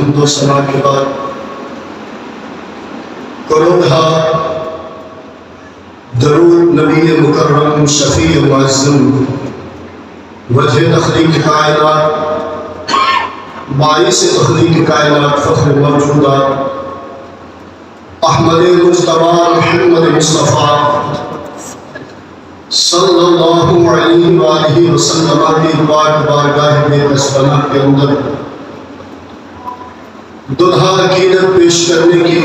حمد و ثنا کے بعد کروڑا درود نبی مکرم شفیع معظم وجہ تخلیق کائنات باعث تخلیق کائنات فخر موجودات احمد مجتبی محمد مصطفیٰ صلی اللہ علیہ وآلہ وسلم کی بارگاہ میں پسپنا کے اندر دلہا عقیدت پیش کرنے کی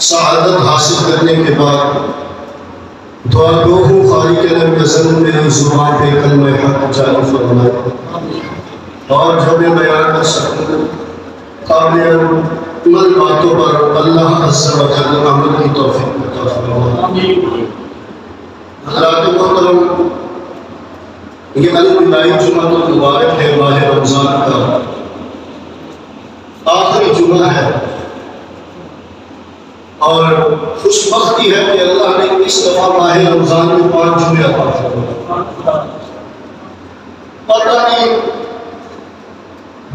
سعادت حاصل کرنے کے بعد دعا گو ہوں خالق لم یزل میری زبان پہ کلمہ حق جاری فرمائے اور جو میں بیان کر سکوں قابل عمل باتوں پر اللہ عز و جل عمل کی توفیق عطا فرمائے۔ حضرات محترم، یہ الوداعی جمعہ المبارک ہے، ماہ رمضان کا آخری جمعہ ہے اور خوش بختی ہے کہ اللہ نے اس دفعہ ماہ رمضان میں 5 جمعے عطا فرمائے۔ پتہ نہیں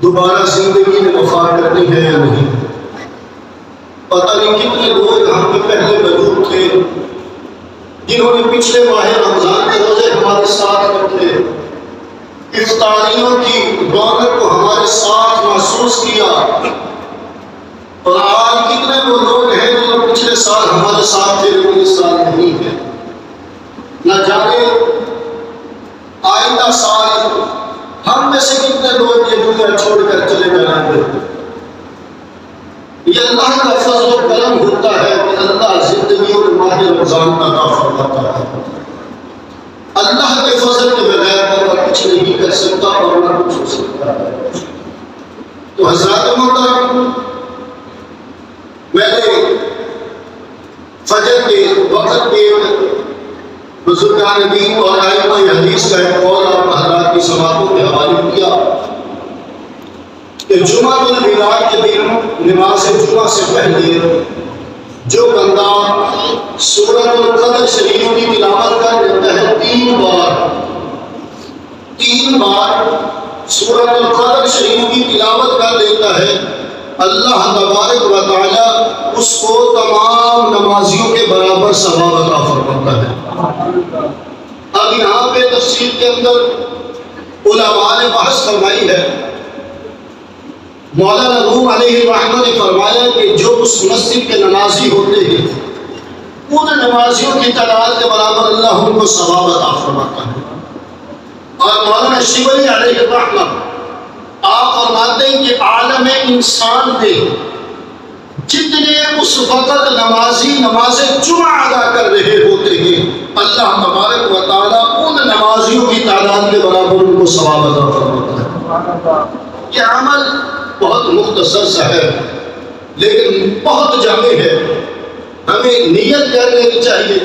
دوبارہ زندگی میں وفا کرنی ہے یا نہیں، پتہ نہیں کتنے لوگ ہم پہ پہلے موجود تھے جنہوں نے پچھلے ماہ رمضان کے روزے ہمارے ساتھ رکھے، افطاریوں کی رونق کو ہمارے ساتھ محسوس کیا، اور آج کتنے وہ لوگ ہیں جو پچھلے سال ہمارے ساتھ تھے لیکن اس سال نہیں ہے۔ نہ جانے آئندہ سال ہم میں سے کتنے لوگ یہ دنیا چھوڑ کر چلے جائیں گے۔ یہ اللہ کا فضل و کرم ہوتا ہے کہ اللہ زندگی اور ماہ رمضان کا عطا فرماتا ہے۔ اللہ کے فضل کے بغیر میں کچھ نہیں کر سکتا اور نہ کچھ ہو سکتا ہے۔ تو حضرات محترم، میں نے فجر کے وقت کے بزرگان دین اور ائمہ حدیث کا ایک قول آپ حضرات کی سماعتوں میں حوالے کیا کہ جمعہ الوداع کے دن نماز جمعہ سے پہلے جو بندہ سورۃ القدر شریف کی تلاوت کر لیتا ہے 3 بار سورۃ القدر شریف کی تلاوت کر لیتا ہے، اللہ تبارک و تعالی اس کو تمام نمازیوں کے برابر ثواب عطا فرماتا ہے۔ اب یہاں پہ تفسیر کے اندر علماء نے بحث فرمائی ہے۔ مولانا روم علیہ الرحمہ نے فرمایا کہ جو اس مسجد کے نمازی ہوتے ہیں ان نمازیوں کی تعداد کے برابر اللہ ان کو ثواب عطا فرماتا ہے۔ اور مولانا شیولی علیہ الرحمہ آپ فرماتے ہیں کہ عالم انسان میں جتنے اس وقت نمازی نماز جمعہ ادا کر رہے ہوتے ہیں اللہ تبارک و تعالیٰ ان نمازیوں کی تعداد کے برابر ان کو ثواب عطا فرماتا ہے۔ یہ عمل بہت مختصر سا ہے لیکن بہت جامع ہے۔ ہمیں نیت کر لینی چاہیے،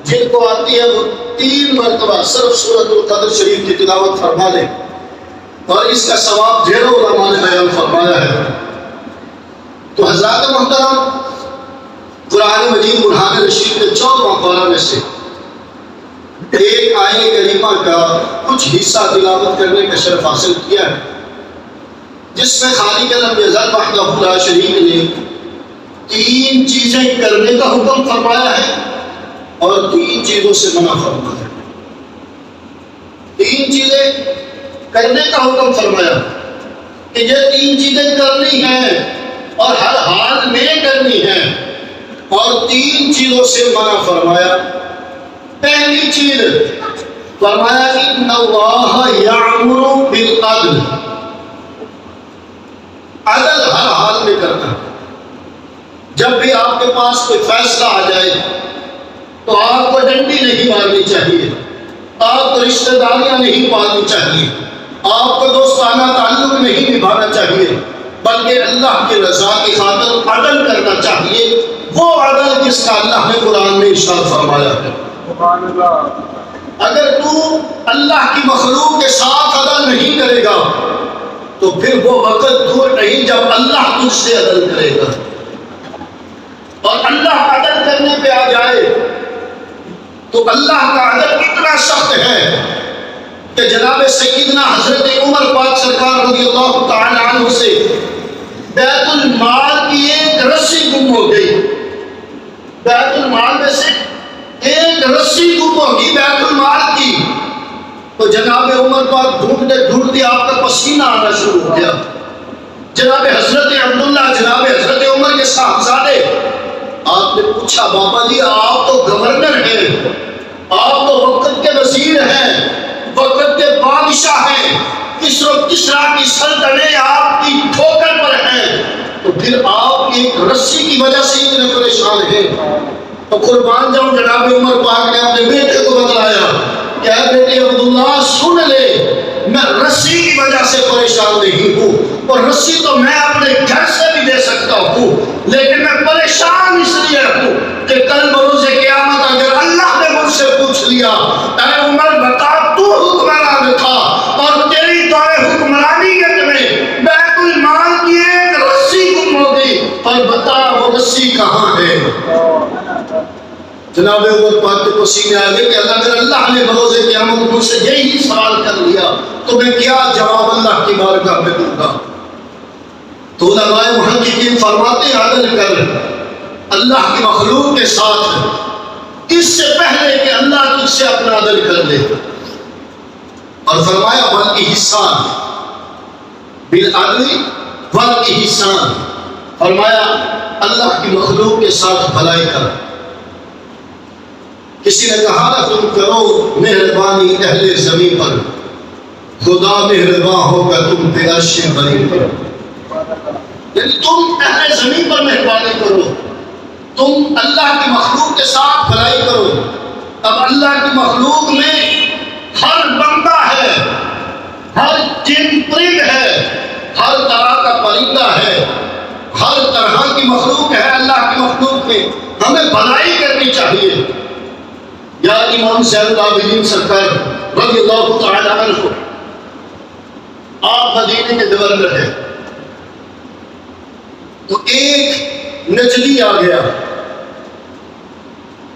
جن کو آتی ہے وہ 3 مرتبہ صرف سورۃ القدر شریف کی تلاوت فرما لیں، اور اس کا ثواب ڈھیروں علماء نے بیان فرمایا ہے۔ تو حضرات محترم، قرآن مجید برہان رشید کے 14 پارہ میں سے ایک آیہ کریمہ کا کچھ حصہ تلاوت کرنے کا شرف حاصل کیا ہے، جس میں خالق لم یزل وحدہ لا شریک نے 3 چیزیں کرنے کا حکم فرمایا ہے اور 3 چیزوں سے منع فرمایا ہے۔ 3 چیزیں کرنے کا حکم فرمایا کہ یہ 3 چیزیں کرنی ہیں اور ہر حال میں کرنی ہیں، اور 3 چیزوں سے منع فرمایا۔ پہلی چیز فرمایا ان اللہ یأمر بالعدل، عدل ہر حال میں کرنا۔ جب بھی آپ کے پاس کوئی فیصلہ آ جائے تو آپ کو ڈنڈی نہیں مارنی چاہیے، آپ کو رشتہ داریاں نہیں پالنی چاہیے، آپ کو دوستانہ تعلق نہیں نبھانا چاہیے، بلکہ اللہ کی رضا کی خاطر عدل کرنا چاہیے، وہ عدل جس کا اللہ نے قرآن میں ارشاد فرمایا ہے۔ اگر تو اللہ کی مخلوق کے ساتھ عدل نہیں کرے گا تو پھر وہ وقت دور نہیں جب اللہ تجھ سے عدل کرے گا، اور اللہ عدل کرنے پہ آ جائے تو اللہ کا عدل اتنا سخت ہے کہ جناب سیدنا حضرت عمر پاک سرکار رضی اللہ تعالی عنہ سے ہوگی بیت المال کی، تو جناب عمر پاک ڈھونڈتے ڈھونڈتے آپ کا پسینہ آنا شروع ہو گیا۔ جناب حضرت عبداللہ، جناب حضرت عمر کے صاحبزادے، آپ نے پوچھا بابا جی آپ تو گورنر ہیں، آپ تو وقت کے وزیر ہیں، وقت کے بادشاہ ہیں، کسرا کی سلطنتیں آپ کی ٹھوکر پر ہیں، تو پھر آپ ایک رسی کی وجہ سے اتنے پریشان ہیں؟ تو قربان جاؤں، جناب عمر پاک نے اپنے بیٹے کو بتلایا کہ اے بیٹے عبداللہ سن لے، میں رسی کی وجہ سے پریشان نہیں ہوں، اور رسی تو میں اپنے گھر سے بھی دے سکتا ہوں، لیکن میں پریشان اس لیے ہوں کہ کل بروز قیامت اگر اللہ نے مجھ سے پوچھ لیا اے عمر بتا تو حکمران تھا اور تیری دور حکمرانی کے تمہیں بیت المال کی ایک رسی گم ہو گئی، اور بتا وہ رسی کہاں ہے؟ جناب عمر پاک کے پسینے آ گئے کہ اگر اللہ نے بروز قیامت مجھ سے یہی سوال کر لیا تو میں کیا جواب اللہ کی بارگاہ میں دوں گا؟ تو علماء محققین فرماتے ہیں عدل کر اللہ کی مخلوق کے ساتھ اس سے پہلے کہ اللہ تجھ سے اپنا عدل کر لے، اور فرمایا والاحسان بالعدل والاحسان، فرمایا اللہ کی مخلوق کے ساتھ بھلائی کر۔ کسی نے کہا نا تم کرو مہربانی اہل زمین پر، خدا مہربان ہوگا تم پہ عرش بری پر، یعنی تم اہل زمین پر مہربانی کرو، تم اللہ کی مخلوق کے ساتھ بھلائی کرو۔ اب اللہ کی مخلوق میں ہر بندہ ہے، ہر جن پرند ہے، ہر طرح کا پرندہ ہے، ہر طرح کی مخلوق ہے اللہ کی مخلوق میں، ہمیں بھلائی کرنی چاہیے۔ یا امام زین العابدین سرکار رضی اللہ تعالی عنہ، آپ مدینے کے گورنر ہیں، تو ایک نجلی آ گیا،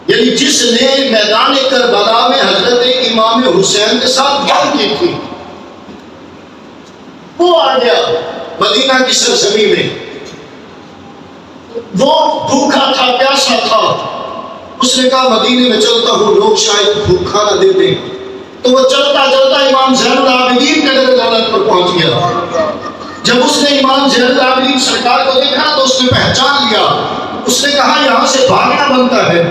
یعنی جس نے میدان کربلا میں حضرت امام حسین کے ساتھ جنگ کی تھی، وہ آ گیا مدینہ کی سرزمین میں، وہ بھوکا تھا، پیاسا تھا، اس نے کہا مدینے میں چلتا ہوں لوگ شاید بھوکا نہ دے دیں، تو وہ چلتا چلتا امام زین العابدین کے در دولت پر پہنچ گیا۔ جب اس نے امام زین العابدین سرکار کو دیکھا تو اس نے پہچان لیا، اس نے کہا یہاں سے بھاگنا بنتا ہے،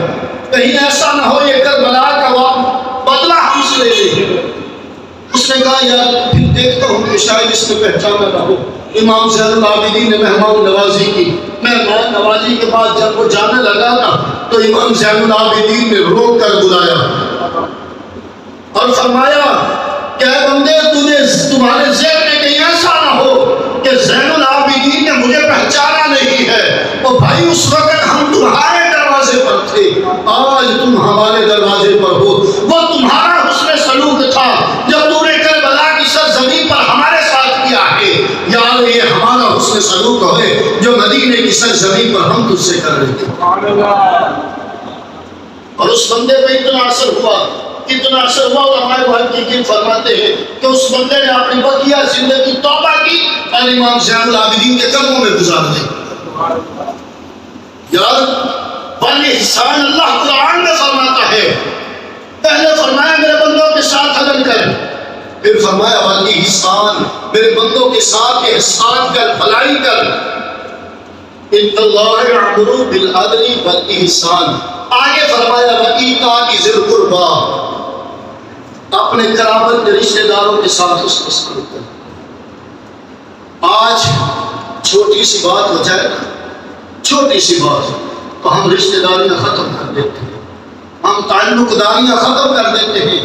کہیں ایسا نہ ہو یہ کربلا کا بدلہ ہم سے لے لے۔ اس نے کہا یار پھر دیکھتا ہوں کہ شاید اس نے پہچانا نہ ہو۔ امام زین العابدین نے مہمان نوازی کی، مہمان نوازی کے بعد جب وہ جانے لگا نا تو امام زین العابدین نے روک کر بلایا اور فرمایا کہ اے بندے تمہارے ذہن میں کہیں ایسا نہ ہو کہ زین العابدین نے مجھے پہچانا نہیں ہے، اور بھائی اس وقت ہم تمہارے دروازے پر تھے، آج تم ہمارے دروازے پر ہو۔ وہ تمہارا حسن سلوک تھا جب تم نے کربلا کی سرزمین پر ہمارے ساتھ کیا ہے، یار یہ ہمارا حسن سلوک ہے جو مدینے کی سرزمین پر ہم تجھ سے کر رہے تھے۔ اور اس بندے پہ اتنا اثر ہوا، اتنا اثر ہوا، اور ہمارے محققین فرماتے ہیں کہ اس بندے نے اپنی بقیہ زندگی توبہ کی اور امام زین العابدین کے قدموں میں گزار دی۔ یار والاحسان اللہ قرآن میں فرماتا ہے، پہلے فرمایا میرے بندوں کے ساتھ عدل کر، پھر فرمایا والاحسان میرے بندوں کے ساتھ احسان کر، بھلائی کر۔ ان اللہ یأمر بالعدل والاحسان، آگے فرمایا وَإِيتَاءِ ذِي الْقُرْبَىٰ، اپنے قرابت کے رشتہ داروں کے ساتھ اس کو سلوک کر۔ آج چھوٹی سی بات ہو جائے نا، چھوٹی سی بات تو ہم رشتہ داریاں ختم کر دیتے ہیں، ہم تعلق داریاں ختم کر دیتے ہیں۔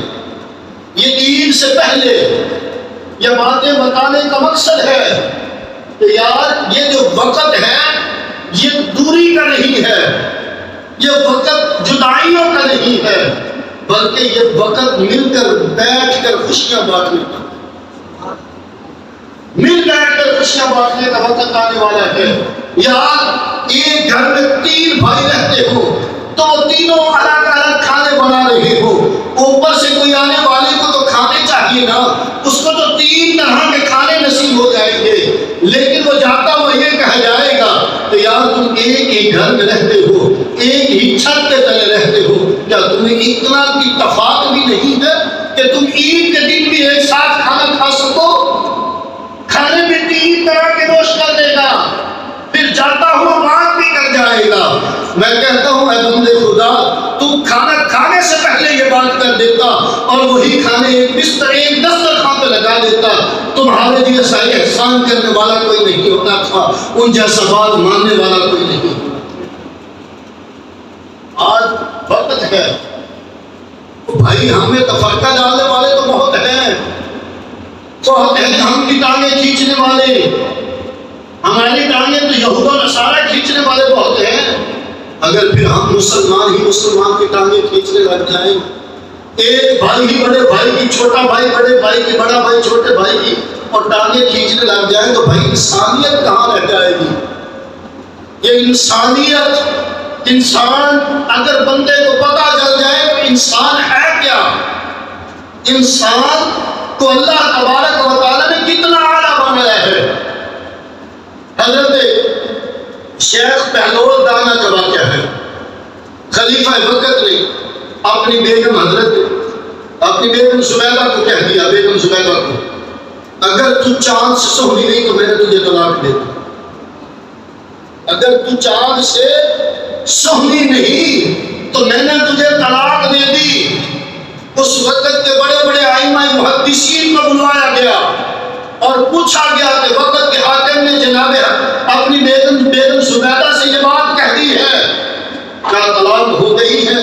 یہ عید سے پہلے یہ باتیں بتانے کا مقصد ہے کہ یار یہ جو وقت ہے یہ دوری کا نہیں ہے، یہ وقت جدائیوں کا نہیں ہے، بلکہ یہ وقت مل کر بیٹھ کر خوشیاں بانٹنے کا، مل بیٹھ کر خوشیاں بانٹنے کا وقت آنے والا ہے۔ یار ایک گھر میں 3 بھائی رہتے ہو تو وہ تینوں الگ الگ کھانے بنا رہے ہو، اوپر سے کوئی آنے والے کو تو کھانے چاہیے نا، اس کو تو 3 طرح کے کھانے نصیب ہو جائیں گے، لیکن وہ جاتا وہ یہ کہا جائے گا کہ یار تم ایک ہی گھر میں رہتے ہو، ایک ہی چھت کے تلے رہتے ہو، کیا تم میں اتنا اتفاق بھی نہیں ہے کہ تم عید کے دن بھی ایک ساتھ کھانا کھا سکو؟ کھانے میں 3 طرح کے گوشت کر دے گا، پھر جاتا ہوا بات بھی کر جائے گا۔ میں کہتا ہوں اے بندے خدا، تو کھانا کھانے سے پہلے یہ بات کر دیتا اور وہی کھانے ایک بستر ایک دسترخوان پہ لگا دیتا، تمہارے لیے صحیح احسان کرنے والا کوئی نہیں ہوتا تھا، ان جیسا بات ماننے والا کوئی نہیں ہوتا۔ آج وقت ہے بھائی، ہمیں تفرقہ ڈالنے والے تو بہت ہیں، بہت ہیں، ہم کی ٹانگیں کھینچنے والے، ہماری ٹانگیں تو یہود و نصارہ کھینچنے والے بہت ہیں۔ اگر پھر ہم مسلمان ہی مسلمان کی ٹانگیں کھینچنے لگ جائیں، ایک بھائی ہی بڑے بھائی کی، چھوٹا بھائی بڑے بھائی کی، بڑا بھائی چھوٹے بھائی کی، اور ٹانگیں کھینچنے لگ جائیں تو بھائی انسانیت کہاں رہ جائے گی؟ یہ انسانیت، انسان اگر بندے کو پتہ چل جائے تو انسان ہے کیا، انسان کو اللہ تبارک و تعالیٰ نے کتنا اعلیٰ بنایا ہے۔ حضرت شیخ بہلول دانا کا واقعہ ہے، خلیفہ وقت نے اپنی بیگم حضرت نے اپنی بیگم زبیدہ کو کہہ دیا، بیگم زبیدہ کو اگر تو چاند سے سہنی نہیں تو میں نے تجھے طلاق دے دی، اگر تو چاند سے سہنی نہیں تو میں نے تجھے طلاق دے دی۔ اس وقت کے بڑے بڑے ائمہ محدثین کو بلوایا گیا اور پوچھا گیا کہ وقت کے حاکم نے جناب اپنی بیگم زبیدہ سے یہ بات کہہ دی ہے، کیا طلاق ہو گئی ہے؟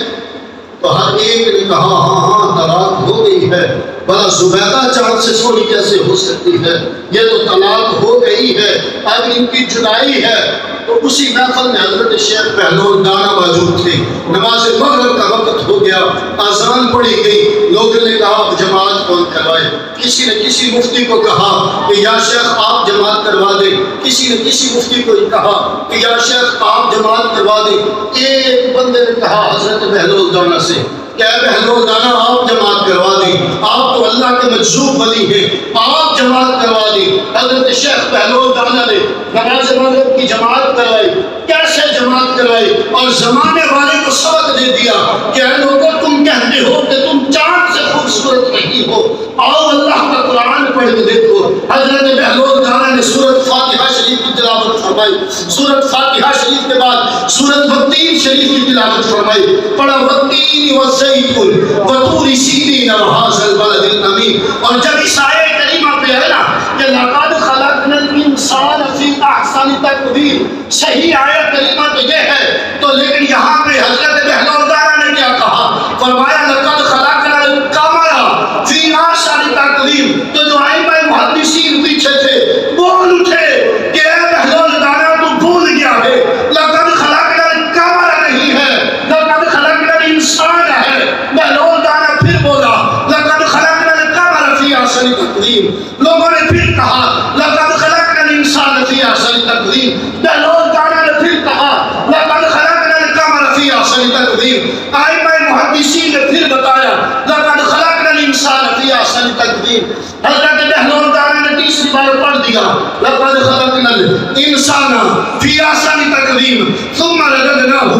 تو ہر ایک نے کہا ہاں ہاں طلاق ہو گئی ہے۔ بھلا زبیدہ چاند سے سونی کیسے ہو سکتی ہے؟ یہ تو طلاق ہو گئی ہے، اب ان کی جدائی ہے۔ تو اسی محفل میں حضرت شیخ بہلول دانا موجود تھے، نماز مغرب کا وقت ہو گیا، اذان پڑھی گئی، لوگوں نے کہا اب جماعت کون کروائے؟ کسی نے کسی مفتی کو کہا کہ یا شیخ آپ جماعت کروا دیں، کسی نے کسی مفتی کو کہا کہ یا شیخ آپ جماعت کروا دیں۔ ایک بندے نے کہا حضرت بہلول دانا سے کہ اے بہلول دانا آپ جماعت کروا دیں، آپ تو اللہ کے مجذوب ولی ہیں، آپ جماعت کروا دیں۔ حضرت شیخ بہلول دانا نے نماز مغرب کی جماعت کروائی۔ کیسے جماعت کروائی؟ اور زمانے والے کو سبق دے دیا کہ اے لوگوں تم کہتے ہو کہ تم چاند سے خوبصورت نہیں ہو، آؤ اللہ کا قرآن پڑھ کے دیکھو۔ حضرت بہلول دانا نے سورۃ فاتحہ شریف کی تلاوت فرمائی، سورۃ فاتحہ شریف کے بعد سورۃ والتین شریف کی تلاوت فرمائی، پڑھا والتین والزیتون وطور سینین وہذا البلد الامین۔ اور جب اس آیت کریمہ پہ ہے نا کہ لقد خلقنا الانسان فی احسن تقویم، صحیح آیت کریمہ تو یہ ہے، تو لیکن یہاں پہ حضرت بہلول دانا نے کیا کہا؟ فرمایا لقد خلقنا القمر فی احسن تقویم۔ تو جو ائمہ محدثین پیچھے تھے بول اٹھے کہ اے بہلول دانا تو بھول گیا ہے، لقد خلقنا القمر نہیں ہے، لقد خلقنا الانسان ہے۔ بہلول دانا پھر بولا لقد خلقنا القمر فی احسن تقویم۔ لوگوں نے پھر کہا لقد خلقنا الانسان فی احسن تقویم۔ بہلول دانا نے پھر کہا لقد خلقنا القمر فی احسن تقویم۔ ائمہ محدثین نے پھر بتایا لقد خلقنا الانسان فی احسن تقویم۔ حضرت بہلول دانا نے تیسری بار پڑھ دیا لقد خلقنا الانسان فی احسن تقویم ثم رددناہ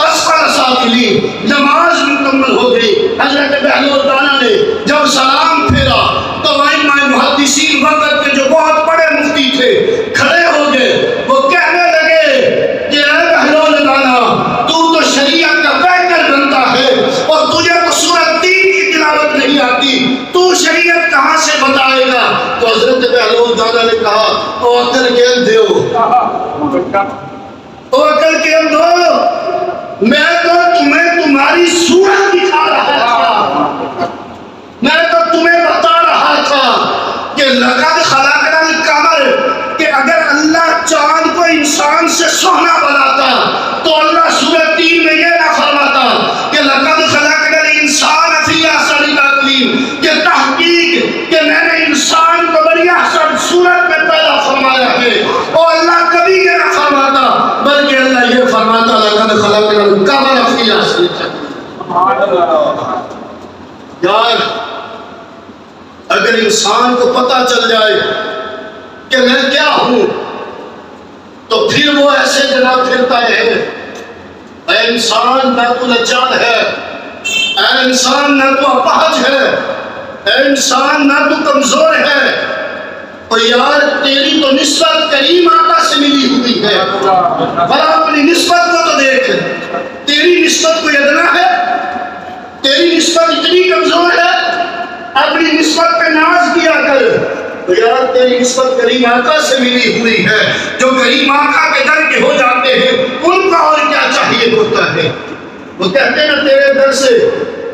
اسفل سافلین۔ نماز مکمل ہو گئی، حضرت بہلول دانا نے جب سلام پھیرا تو ائمہ محدثین وقت کے جو بہت بڑے مفتی تھے کھڑے ہو گئے، وہ کہنے لگے کہ اے بہلول دانا تو شریعت کا بیکر بنتا ہے اور تجھے تو سورۃ 3 کی تلاوت نہیں آتی، تو شریعت کہاں سے بتائے گا؟ تو حضرت بہلول دانا نے کہا او عقل کے اندھے ہو، او عقل کے اندھے ہو، میں تو تمہیں تمہاری صورت دکھا رہا تھا، میں تو تمہیں بتا رہا تھا کہ لقد خلقنا القمر، کہ اگر اللہ چاند کو انسان سے سونا بناتا تو اللہ سورۃ 3 میں یہ نہ فرماتا کہ لقد خلقنا الانسان فی احسن تقویم، کہ تحقیق کہ میں نے انسان کو بڑی احسن صورت میں پیدا فرمایا ہے، اور اللہ کبھی یہ نہ فرماتا بلکہ اللہ یہ فرماتا لقد خلقنا القمر فی احسن تقویم۔ یار اگر انسان کو پتہ چل جائے کہ میں کیا ہوں تو پھر وہ ایسے جناب پھرتا ہے، اے انسان میں تو لجال ہے، اے انسان نہ تو اپاہج ہے، اے انسان نہ تو کمزور ہے، اور یار تیری تو نسبت کریم آقا سے ملی ہوئی ہے، بھلا اپنی نسبت کو تو دیکھ، تیری نسبت کوئی ادنا ہے؟ تیری نسبت اتنی کمزور ہے؟ اپنی نسبت پہ ناز کیا کر، تو یار تیری نسبت کریم آقا سے ملی ہوئی ہے، جو کریم آقا کے در کے ہو جاتے ہیں ان کا اور کیا چاہیے ہوتا ہے۔ وہ کہتے ہیں نا تیرے در سے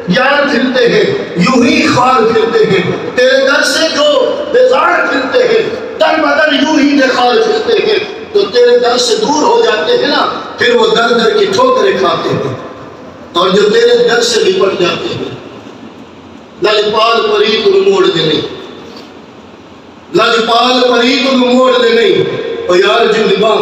یار پھرتے ہیں یوں ہی خوار پھرتے ہیں، تیرے در سے جو بیزار پھرتے ہیں در بدر یوں ہی نخار پھرتے ہیں، تو تیرے در سے دور ہو جاتے ہیں نا پھر وہ در در کی ٹھوکریں کھاتے ہیں، اور جو تیرے در سے لپٹ جاتے ہیں لجپال پریت ان موڑ دے نہیں، لجپال پریت ان موڑ دے نہیں، اور یار جو لباس